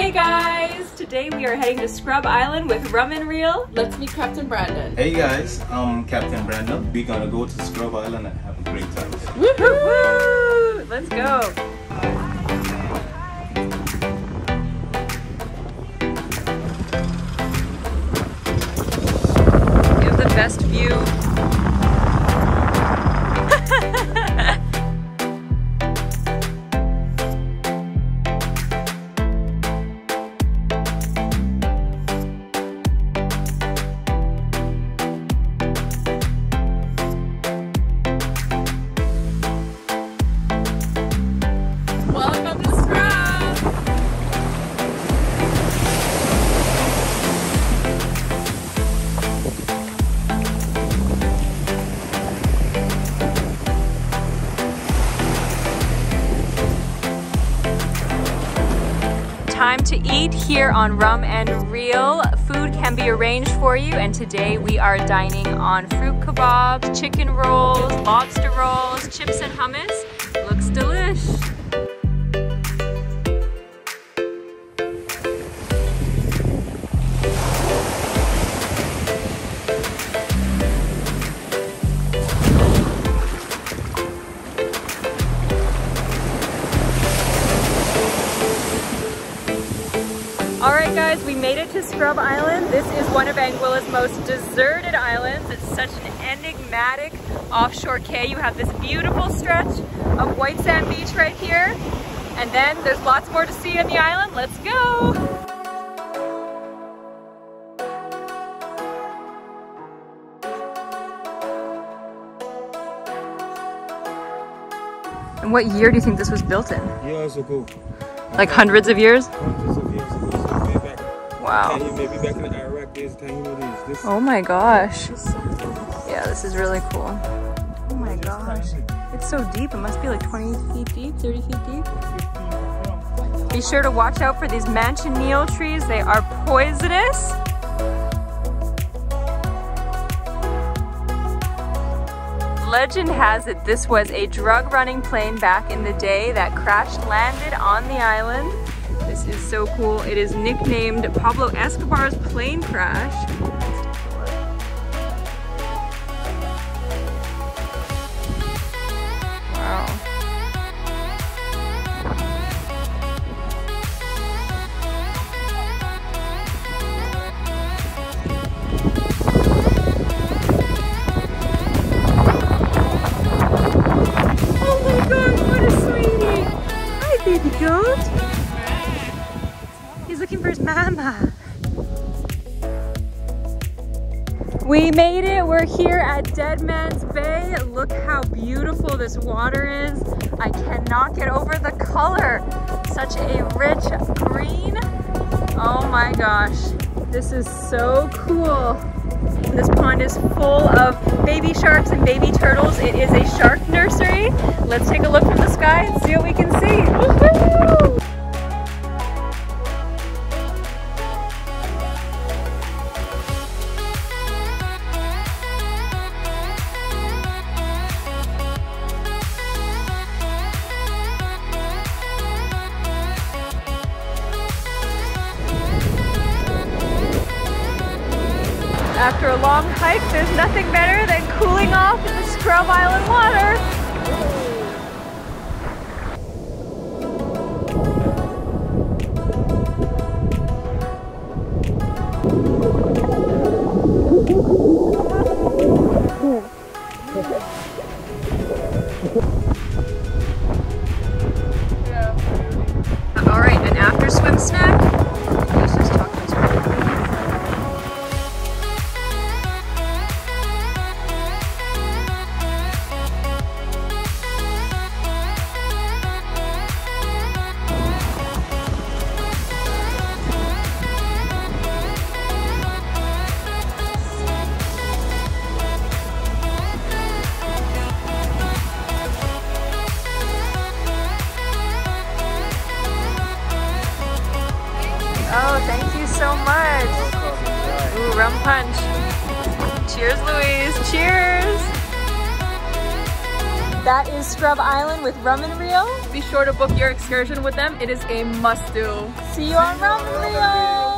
Hey guys! Today we are heading to Scrub Island with Rum Reel. Let's meet Captain Brandon. Hey guys, I'm Captain Brandon. We're gonna go to Scrub Island and have a great time. Woohoo! Let's go! You have the best view. Time to eat here on Rum and Reel. Food can be arranged for you, and today we are dining on fruit kebabs, chicken rolls, lobster rolls, chips and hummus. Looks delish. Alright guys, we made it to Scrub Island. This is one of Anguilla's most deserted islands. It's such an enigmatic offshore cay. You have this beautiful stretch of white sand beach right here. And then there's lots more to see on the island. Let's go! And what year do you think this was built in? Years ago. Like hundreds of years? Hundreds of years ago, so way back. Wow. Maybe back in the Iraq days, time you know this. Oh my gosh. Yeah, this is really cool. Oh my gosh. It's so deep. It must be like 20 feet deep, 30 feet deep. Be sure to watch out for these manchineel trees. They are poisonous. Legend has it this was a drug-running plane back in the day that landed on the island. This is so cool. It is nicknamed Pablo Escobar's plane crash. Wow. Baby goat. He's looking for his mama. We made it. We're here at Deadman's Bay. Look how beautiful this water is. I cannot get over the color. Such a rich green. Oh my gosh. This is so cool. This pond is full of baby sharks and baby turtles. It is a shark nursery. Let's take a look from the sky and see what we can see. Woohoo! After a long hike, there's nothing better than cooling off in the Scrub Island water. All right, an after swim snack. Let's just talk this way. Oh, thank you so much. Ooh, rum punch. Cheers, Louise. Cheers. That is Scrub Island with Rum Reel. Be sure to book your excursion with them. It is a must-do. See you on Rum Reel.